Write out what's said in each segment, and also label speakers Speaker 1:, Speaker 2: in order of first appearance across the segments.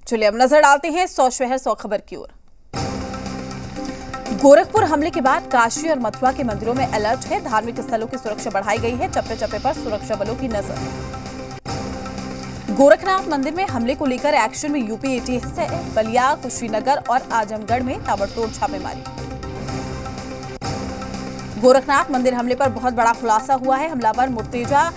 Speaker 1: चलिए अब नजर डालते हैं 100 शहर 100 खबर की ओर। गोरखपुर हमले के बाद काशी और मथुरा के मंदिरों में अलर्ट है। धार्मिक स्थलों की सुरक्षा बढ़ाई गई है। चप्पे चप्पे पर सुरक्षा बलों की नजर। गोरखनाथ मंदिर में हमले को लेकर एक्शन में यूपी एटीएस है। बलिया, कुशीनगर और आजमगढ़ में ताबड़तोड़ छापेमारी। गोरखनाथ मंदिर हमले पर बहुत बड़ा खुलासा हुआ है। हमलावर मुर्तजा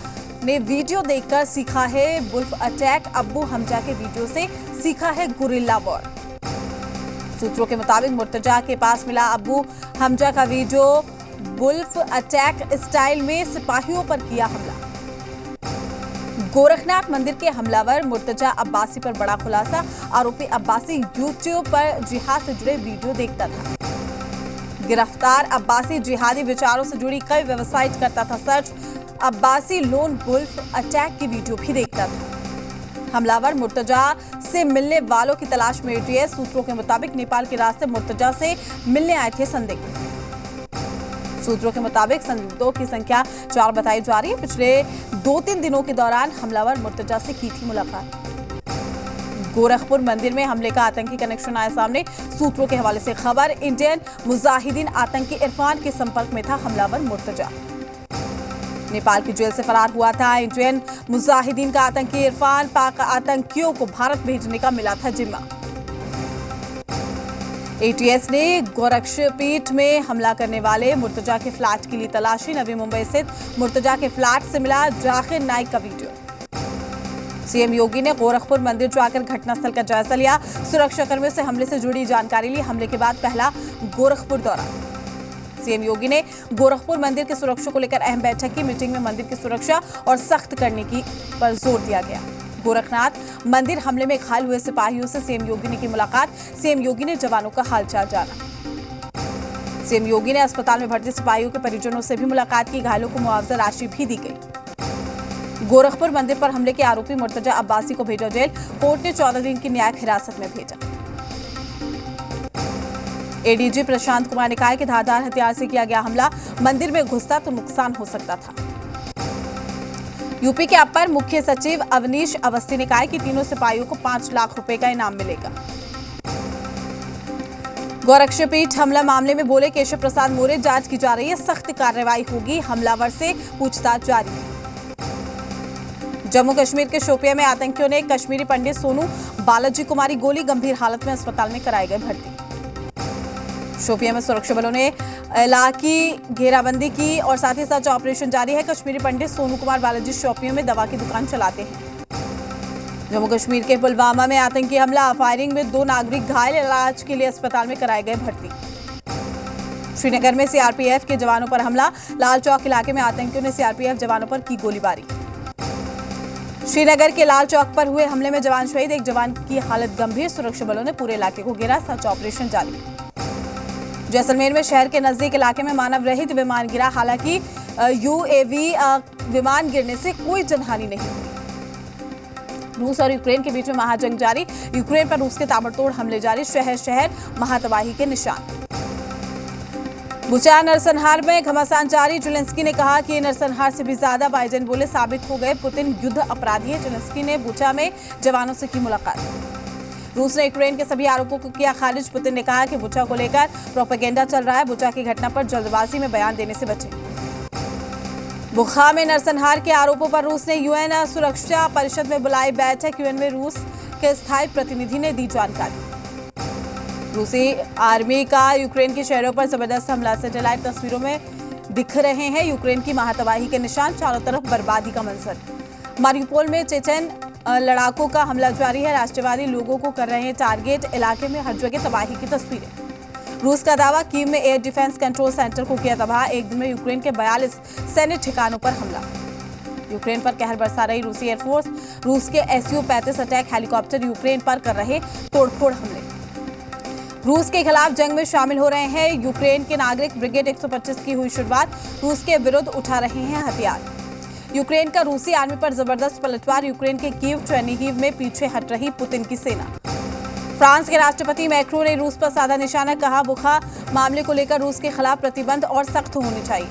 Speaker 1: ने वीडियो देखकर सीखा है बुल्फ अटैक। अब्बू हमजा के वीडियो से सीखा है गुरिल्ला वॉर। सूत्रों के मुताबिक मुर्तजा के पास मिला अब्बू हमजा का वीडियो। बुल्फ अटैक स्टाइल में सिपाहियों पर किया हमला। गोरखनाथ मंदिर के हमलावर मुर्तजा अब्बासी पर बड़ा खुलासा। आरोपी अब्बासी यूट्यूब पर जिहाद से जुड़े वीडियो देखता था। गिरफ्तार अब्बासी जिहादी विचारों से जुड़ी कई वेबसाइट करता था search. Abbasi loan wolf attack की वीडियो भी देखता था। हमलावर मुर्तजा से मिलने वालों की तलाश में एटीएस। सूत्रों के मुताबिक नेपाल के रास्ते मुर्तजा से मिलने आए थे संदिग्ध। सूत्रों के मुताबिक संदिग्धों की संख्या 4 बताई जा रही है। पिछले 2-3 दिनों के दौरान हमलावर मुर्तजा से की थी मुलाकात। गोरखपुर मंदिर में हमले का आतंकी कनेक्शन आया सामने। सूत्रों के हवाले से खबर। इंडियन मुजाहिदीन आतंकी इरफान के संपर्क में था हमलावर मुर्तजा। नेपाल की जेल से फरार हुआ था इंडियन मुजाहिदीन का आतंकी इरफान। पाक आतंकियों को भारत भेजने का मिला था जिम्मा। एटीएस ने गोरक्षपीठ में हमला करने वाले मुर्तजा के फ्लैट के लिए तलाशी। नवी मुंबई स्थित मुर्तजा के फ्लैट से मिला जाकिर नाइक का वीडियो। सीएम योगी ने गोरखपुर मंदिर जाकर घटनास्थल का जायजा लिया। सुरक्षाकर्मियों से हमले से जुड़ी जानकारी ली। हमले के बाद पहला गोरखपुर दौरा। सीएम योगी ने गोरखपुर मंदिर की सुरक्षा को लेकर अहम बैठक की। मीटिंग में मंदिर की सुरक्षा और सख्त करने की पर जोर दिया गया। गोरखनाथ मंदिर हमले में घायल हुए सिपाहियों से सीएम योगी ने की मुलाकात। सीएम योगी ने जवानों का हालचाल जाना। सीएम योगी ने अस्पताल में भर्ती सिपाहियों के परिजनों से भी मुलाकात की। घायलों को मुआवजा राशि भी दी गई। गोरखपुर मंदिर पर हमले के आरोपी मुर्तजा अब्बासी को भेजा जेल। कोर्ट ने 14 दिन की न्यायिक हिरासत में भेजा। एडीजी प्रशांत कुमार ने कहा कि धारदार हथियार से किया गया हमला। मंदिर में घुसता तो नुकसान हो सकता था। यूपी के अपर मुख्य सचिव अवनीश अवस्थी ने कहा कि तीनों सिपाहियों को 5 लाख रुपए का इनाम मिलेगा। गोरक्षपीठ हमला मामले में बोले केशव प्रसाद मौर्य, जांच की जा रही है, सख्त कार्रवाई होगी। हमलावर से पूछताछ जारी है। जम्मू कश्मीर के शोपिया में आतंकियों ने कश्मीरी पंडित सोनू बालाजी कुमारी गोली गंभीर हालत में अस्पताल में कराए गए भर्ती। शोपिया में सुरक्षा बलों ने इलाके घेराबंदी की और साथ ही साथ ऑपरेशन जारी है। कश्मीरी पंडित सोनू कुमार बालाजी शोपिया में दवा की दुकान चलाते हैं। जम्मू कश्मीर के पुलवामा में आतंकी हमला। फायरिंग में 2 नागरिक घायल। इलाज के लिए अस्पताल में कराए गए भर्ती। श्रीनगर में सीआरपीएफ के जवानों पर हमला। लाल चौक इलाके में आतंकियों ने सीआरपीएफ जवानों पर की गोलीबारी। श्रीनगर के लाल चौक पर हुए हमले में जवान शहीद। एक जवान की हालत गंभीर। सुरक्षा बलों ने पूरे इलाके को घेरा। सर्च ऑपरेशन जारी। जैसलमेर में शहर के नजदीक इलाके में मानव रहित विमान गिरा। हालांकि यूएवी विमान गिरने से कोई जनहानि नहीं हुई। रूस और यूक्रेन के बीच में महाजंग जारी। यूक्रेन पर रूस के ताबड़तोड़ हमले जारी। शहर शहर महातबाही के निशान। बुचा नरसंहार में घमासान जारी। जेलेंस्की ने कहा कि नरसंहार से भी ज्यादा बाइडेन बोले साबित हो गए पुतिन युद्ध अपराधी है। जेलेंस्की ने बुचा में जवानों से की मुलाकात। रूस ने यूक्रेन के सभी आरोपों को किया खारिज। पुतिन ने कहा कि बुचा को लेकर प्रोपेगेंडा चल रहा है। बुचा की घटना पर जल्दबाजी में बयान देने से बचें। बुखा में नरसंहार के आरोपों पर रूस ने यूएन सुरक्षा परिषद में बुलाई बैठक। यूएन में रूस के स्थायी प्रतिनिधि ने दी जानकारी। रूसी आर्मी का यूक्रेन के शहरों पर जबरदस्त हमला। सैटेलाइट तस्वीरों में दिख रहे हैं यूक्रेन की महातबाही के निशान। चारों तरफ बर्बादी का मंजर। मारियुपोल में चेचन लड़ाकों का हमला जारी है। राष्ट्रवादी लोगों को कर रहे हैं टारगेट। इलाके में हर जगह तबाही की तस्वीरें। रूस का दावा, कीव में एयर डिफेंस कंट्रोल सेंटर को किया तबाह। एक दिन में यूक्रेन के 42 सैन्य ठिकानों पर हमला। यूक्रेन पर कहर बरसा रही रूसी एयरफोर्स। रूस के SU-35 अटैक हेलीकॉप्टर यूक्रेन पर कर रहे तोड़फोड़ हमले। रूस के खिलाफ जंग में शामिल हो रहे हैं यूक्रेन के नागरिक। ब्रिगेड 125 की हुई शुरुआत। रूस के विरुद्ध उठा रहे हैं हथियार। यूक्रेन का रूसी आर्मी पर जबरदस्त पलटवार। यूक्रेन के कीव चेर्निहिव में पीछे हट रही पुतिन की सेना। फ्रांस के राष्ट्रपति मैक्रों ने रूस पर साधा निशाना। कहा बुखा मामले को लेकर रूस के खिलाफ प्रतिबंध और सख्त होने चाहिए।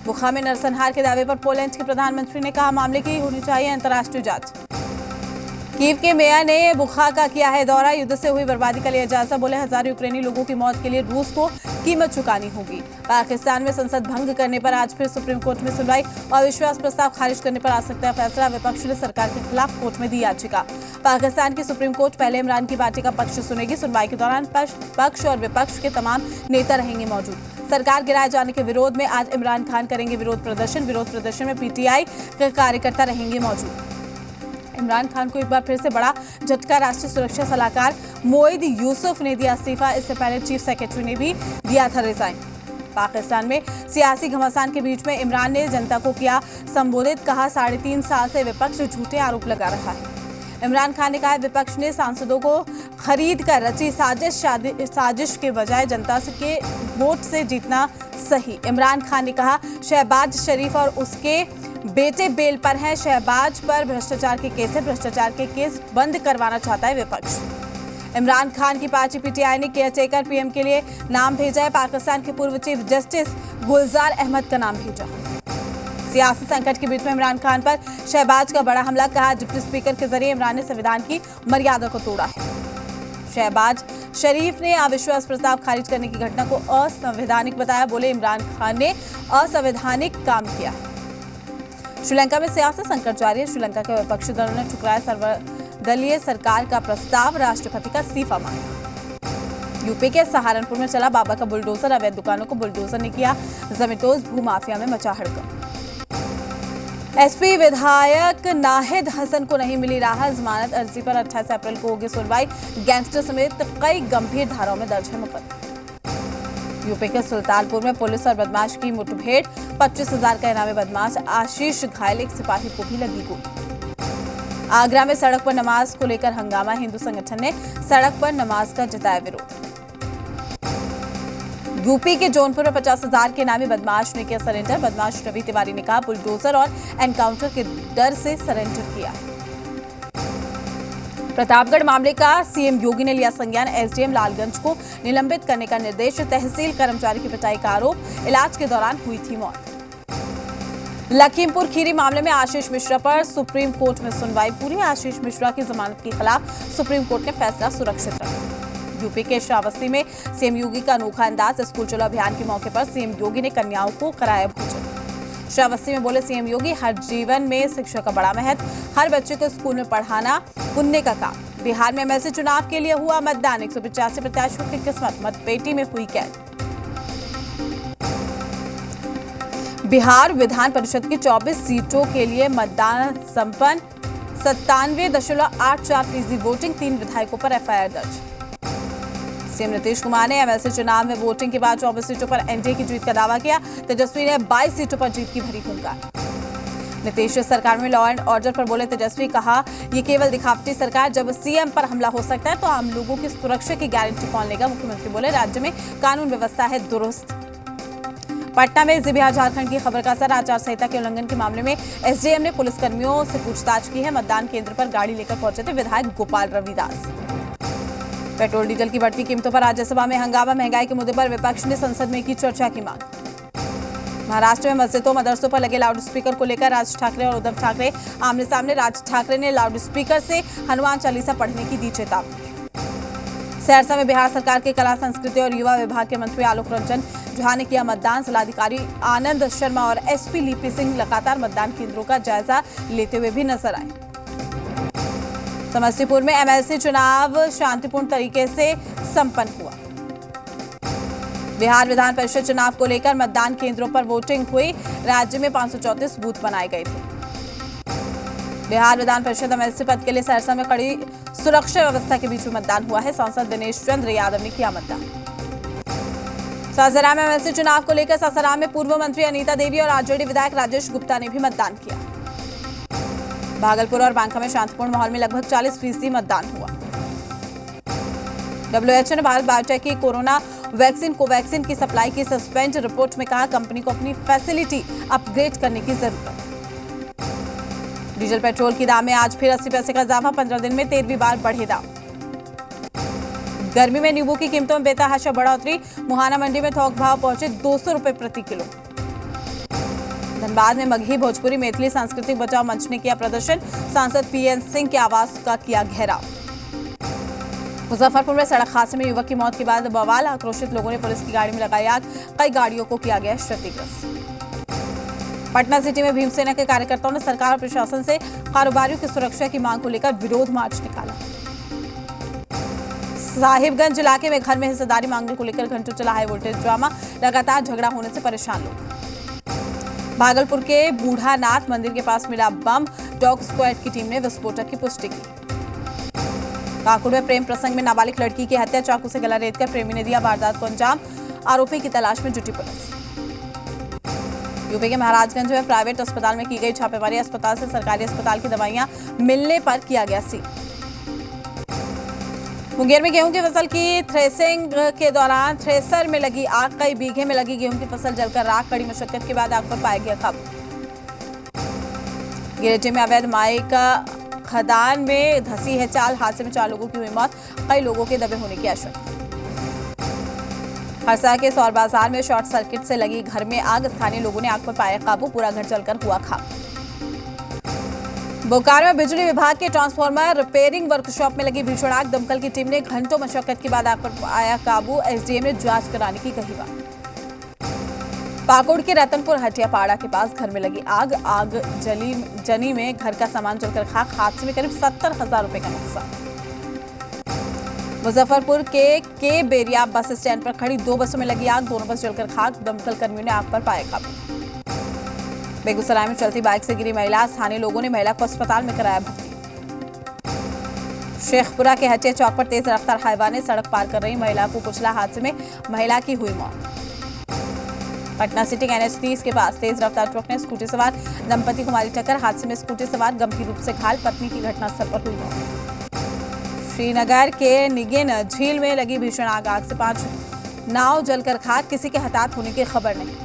Speaker 1: बुखा में नरसंहार के दावे पर पोलैंड के प्रधानमंत्री ने कहा मामले की होनी चाहिए अंतर्राष्ट्रीय जांच। कीव के मेयर ने बुखा का किया है दौरा, युद्ध से हुई बर्बादी का लिया जायजा। बोले हजारों यूक्रेनी लोगों की मौत के लिए रूस को कीमत चुकानी होगी। पाकिस्तान में संसद भंग करने पर आज फिर सुप्रीम कोर्ट में सुनवाई, अविश्वास प्रस्ताव खारिज करने पर आ सकता है फैसला। विपक्ष ने सरकार के खिलाफ कोर्ट में दी याचिका। पाकिस्तान की सुप्रीम कोर्ट पहले इमरान की पार्टी का पक्ष सुनेगी। सुनवाई के दौरान पक्ष और विपक्ष के तमाम नेता रहेंगे मौजूद। सरकार गिराए जाने के विरोध में आज इमरान खान करेंगे विरोध प्रदर्शन में पीटीआई के कार्यकर्ता रहेंगे मौजूद। इमरान खान को एक बार फिर से बड़ा झटका, राष्ट्रीय सुरक्षा सलाहकार मोईद यूसुफ ने दिया इस्तीफा। इससे पहले चीफ सेक्रेटरी ने भी दिया था रिजाइन। पाकिस्तान में सियासी घमासान के बीच में इमरान ने जनता को किया संबोधित, कहा 3.5 साल से विपक्ष झूठे आरोप लगा रहा है। इमरान खान ने कहा विपक्ष ने सांसदों को खरीद कर रची साजिश के बजाय जनता के वोट से जीतना सही। इमरान खान ने कहा शहबाज शरीफ और उसके बेटे बेल पर हैं। शहबाज पर भ्रष्टाचार के केस बंद करवाना चाहता है विपक्ष। इमरान खान की पार्टी पीटीआई ने केयरटेकर पीएम के लिए नाम भेजा है। पाकिस्तान के पूर्व चीफ जस्टिस गुलजार अहमद का नाम भेजा। सियासी संकट के बीच में इमरान खान पर शहबाज का बड़ा हमला, कहा डिप्टी स्पीकर के जरिए इमरान ने संविधान की मर्यादा को तोड़ा है। शहबाज शरीफ ने अविश्वास प्रस्ताव खारिज करने की घटना को असंवैधानिक बताया। बोले इमरान खान ने असंवैधानिक काम किया है। श्रीलंका में सियासी संकट जारी है। श्रीलंका के विपक्षी दलों ने ठुकराया सर्वदलीय सरकार का प्रस्ताव, राष्ट्रपति का इस्तीफा मांगा। यूपी के सहारनपुर में चला बाबा का बुलडोजर, अवैध दुकानों को बुलडोजर ने किया जमींदोज, भूमाफिया में मचा हड़कंप। एसपी विधायक नाहिद हसन को नहीं मिली राहत, जमानत अर्जी पर 28 अप्रैल को होगी सुनवाई। गैंगस्टर समेत कई गंभीर धाराओं में दर्ज है मुकदमा। यूपी के सुल्तानपुर में पुलिस और बदमाश की मुठभेड़, 25,000 का इनामी बदमाश आशीष घायल, एक सिपाही को भी लगी गोली। आगरा में सड़क पर नमाज को लेकर हंगामा, हिंदू संगठन ने सड़क पर नमाज का जताया विरोध। यूपी के जौनपुर में 50,000 के इनामी बदमाश ने किया सरेंडर। बदमाश रवि तिवारी ने कहा बुलडोजर और एनकाउंटर के डर से सरेंडर किया। प्रतापगढ़ मामले का सीएम योगी ने लिया संज्ञान, एसडीएम लालगंज को निलंबित करने का निर्देश। तहसील कर्मचारी की पिटाई का आरोप, इलाज के दौरान हुई थी मौत। लखीमपुर खीरी मामले में आशीष मिश्रा पर सुप्रीम कोर्ट में सुनवाई पूरी। आशीष मिश्रा की जमानत के खिलाफ सुप्रीम कोर्ट ने फैसला सुरक्षित रखा। यूपी के श्रावस्ती में सीएम योगी का अनोखा अंदाज, स्कूल चलो अभियान के मौके पर सीएम योगी ने कन्याओं को कराया भोजन। श्रावस्ती में बोले सीएम योगी हर जीवन में शिक्षा का बड़ा महत्व, हर बच्चे को स्कूल में पढ़ाना पुण्य का काम। बिहार में एमएलसी चुनाव के लिए हुआ मतदान, 185 प्रत्याशियों की किस्मत मतपेटी में हुई कैद। बिहार विधान परिषद की 24 सीटों के लिए मतदान संपन्न, 97.84% वोटिंग, 3 विधायकों पर एफआईआर दर्ज। सीएम नीतीश कुमार ने एमएलसी चुनाव में वोटिंग के बाद 24 सीटों पर एनडीए की जीत का दावा किया। तेजस्वी ने 22 सीटों पर जीत की भरी हुंकार। नीतीश सरकार में लॉ एंड ऑर्डर पर बोले तेजस्वी, कहा ये केवल दिखावटी सरकार, जब सीएम पर हमला हो सकता है तो आम लोगों की सुरक्षा की गारंटी कौन लेगा। मुख्यमंत्री बोले राज्य में कानून व्यवस्था है दुरुस्त। पटना में बिहार झारखंड की खबर का असर, आचार संहिता के उल्लंघन के मामले में एसडीएम ने पुलिसकर्मियों से पूछताछ की है। मतदान केंद्र पर गाड़ी लेकर पहुंचे थे विधायक गोपाल रविदास। पेट्रोल डीजल की बढ़ती कीमतों पर राज्यसभा में हंगामा, महंगाई के मुद्दे पर विपक्ष ने संसद में की चर्चा की मांग। महाराष्ट्र में मस्जिदों मदरसों पर लगे लाउडस्पीकर को लेकर राज ठाकरे और उद्धव ठाकरे आमने सामने। राज ठाकरे ने लाउडस्पीकर से हनुमान चालीसा पढ़ने की दी चेतावनी। सहरसा में बिहार सरकार के कला संस्कृति और युवा विभाग के मंत्री आलोक रंजन झा ने किया मतदान। जिलाधिकारी आनंद शर्मा और एसपी लिपि सिंह लगातार मतदान केंद्रों का जायजा लेते हुए भी नजर आए। समस्तीपुर में एमएलसी चुनाव शांतिपूर्ण तरीके से संपन्न हुआ। बिहार विधान परिषद चुनाव को लेकर मतदान केंद्रों पर वोटिंग हुई। राज्य में 534 बूथ बनाए गए थे। बिहार विधान परिषद एमएलसी पद के लिए सहरसा में कड़ी सुरक्षा व्यवस्था के बीच में मतदान हुआ है। सांसद दिनेश चंद्र यादव ने किया मतदान। सासाराम एमएलसी चुनाव को लेकर सासाराम में पूर्व मंत्री अनीता देवी और आरजेडी विधायक राजेश गुप्ता ने भी मतदान किया। भागलपुर और बांका में शांतिपूर्ण माहौल में लगभग 40% मतदान हुआ। डब्ल्यूएचओ ने भारत बायोटेक की कोरोना वैक्सीन कोवैक्सीन की सप्लाई की सस्पेंड रिपोर्ट में कहा कंपनी को अपनी फैसिलिटी अपग्रेड करने की जरूरत। डीजल पेट्रोल की दाम में आज फिर 80 पैसे का इजाफा, 15 दिन में 13वीं बार बढ़े दाम। गर्मी में नींबू की कीमतों में बेतहाशा बढ़ोतरी, मुहाना मंडी में थोक भाव पहुंचे 200 रुपए प्रति किलो। धनबाद में मगही भोजपुरी मैथिली सांस्कृतिक बचाव मंच ने किया प्रदर्शन, सांसद पीएन सिंह के आवास का किया घेराव। मुजफ्फरपुर में सड़क हादसे में युवक की मौत के बाद बवाल, आक्रोशित लोगों ने पुलिस की गाड़ी में लगाई आग, कई गाड़ियों को किया गया क्षतिग्रस्त। पटना सिटी में भीमसेना के कार्यकर्ताओं ने सरकार और प्रशासन से कारोबारियों की सुरक्षा की मांग को लेकर विरोध मार्च निकाला। साहिबगंज इलाके में घर में हिस्सेदारी मांगने को लेकर घंटों चला हाई वोल्टेज ड्रामा, लगातार झगड़ा होने से परेशान लोग। भागलपुर के बूढ़ानाथ मंदिर के पास मिला बम, डॉग स्क्वाड की टीम ने विस्फोटक की पुष्टि की। काकुड़ में प्रेम प्रसंग में नाबालिग लड़की की हत्या, चाकू से गला रेतकर प्रेमी ने दिया वारदात को अंजाम, आरोपी की तलाश में जुटी पुलिस। यूपी के महाराजगंज में प्राइवेट अस्पताल में की गई छापेमारी, अस्पताल से सरकारी अस्पताल की दवाइयां मिलने पर किया गया सील। मुंगेर में गेहूं की फसल की थ्रेसिंग के दौरान थ्रेसर में लगी आग, कई बीघे में लगी गेहूं की फसल जलकर राख, कड़ी मशक्कत के बाद आग पर पाया गया काबू। गिरिडीह में अवैध माई का खदान में धंसी है चाल, हादसे में 4 लोगों की हुई मौत, कई लोगों के दबे होने की आशंका। हरसा के सौर बाजार में शॉर्ट सर्किट से लगी घर में आग, स्थानीय लोगों ने आग पर पाया काबू, पूरा घर जलकर हुआ खाक। बोकारो में बिजली विभाग के ट्रांसफार्मर रिपेयरिंग वर्कशॉप में लगी भीषण आग, दमकल की टीम ने घंटों मशक्कत के बाद आग पर पाया काबू, एसडीएम ने जांच कराने की कही बात। पाकुड़ के रतनपुर हटियापाड़ा के पास घर में लगी आग जनी में घर का सामान जलकर खाक, हादसे में करीब 70,000 रुपए का नुकसान। मुजफ्फरपुर के बेरिया बस स्टैंड पर खड़ी 2 बसों में लगी आग, दोनों बस जलकर खाक, दमकल कर्मियों ने आग पर पाया काबू। बेगूसराय में चलती बाइक से गिरी महिला, स्थानीय लोगों ने महिला को अस्पताल में कराया भर्ती। शेखपुरा के हटिया चौक पर तेज रफ्तार हाईवा ने सड़क पार कर रही महिला को कुचला, हादसे में महिला की हुई मौत। पटना सिटी के NH 30 के पास तेज रफ्तार ट्रक ने स्कूटी सवार दंपति को मारी टक्कर, हादसे में स्कूटी सवार गंभीर रूप से घायल, पत्नी की घटनास्थल पर हुई मौत। श्रीनगर के निगिन झील में लगी भीषण आग से 5 नाव जलकर खाक, किसी के हताहत होने की खबर नहीं।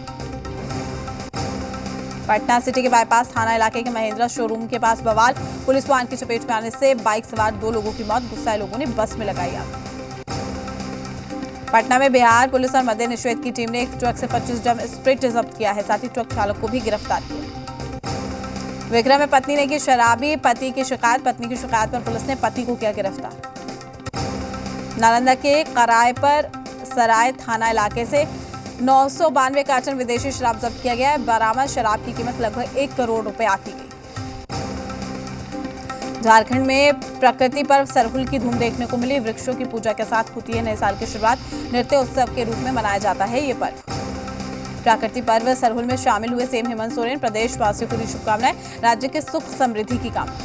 Speaker 1: पटना सिटी के बाईपास थाना इलाके के महिंद्रा शोरूम के पास बवाल, पुलिस वाहन की चपेट में आने से बाइक सवार 2 लोगों की मौत, गुस्साए लोगों ने बस में लगाई आग। पटना में बिहार पुलिस और मद्य निषेध की टीम ने एक ट्रक से 25 ड्रम स्प्रिट जब्त किया है, साथ ही ट्रक चालक को भी गिरफ्तार किया। विक्रम में पत्नी ने की शराबी पति की शिकायत, पत्नी की शिकायत पर पुलिस ने पति को किया गिरफ्तार। नालंदा के करायपर सराय थाना इलाके से 992 कार्टन विदेशी शराब जब्त किया गया है, बरामद शराब की कीमत लगभग 1 करोड़ रुपए आकी गई। झारखंड में प्रकृति पर्व सरहुल की धूम देखने को मिली, वृक्षों की पूजा के साथ होती है नए साल की शुरुआत, नृत्य उत्सव के रूप में मनाया जाता है ये पर्व। प्राकृतिक पर्व सरहुल में शामिल हुए सीएम हेमंत सोरेन, प्रदेशवासियों को दी शुभकामनाएं, राज्य के सुख समृद्धि की कामना।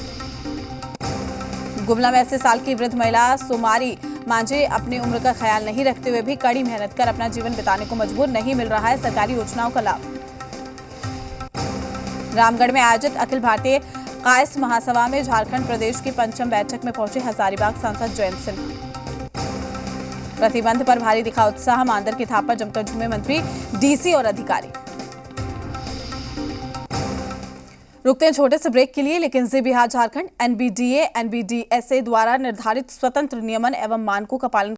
Speaker 1: गुमला में 80 साल की वृद्ध महिला सोमारी मांझे अपनी उम्र का ख्याल नहीं रखते हुए भी कड़ी मेहनत कर अपना जीवन बिताने को मजबूर, नहीं मिल रहा है सरकारी योजनाओं का लाभ। रामगढ़ में आयोजित अखिल भारतीय कायस्थ महासभा में झारखंड प्रदेश की 5वीं बैठक में पहुंचे हजारीबाग सांसद जयंत सिन्हा। प्रतिबंध पर भारी दिखा उत्साह, मानदर की थाप पर जमकर झूमे मंत्री, डीसी और अधिकारी। रुकते हैं छोटे से ब्रेक के लिए, लेकिन जी बिहार झारखंड NBDA NBDSA द्वारा निर्धारित स्वतंत्र नियमन एवं मानकों का पालन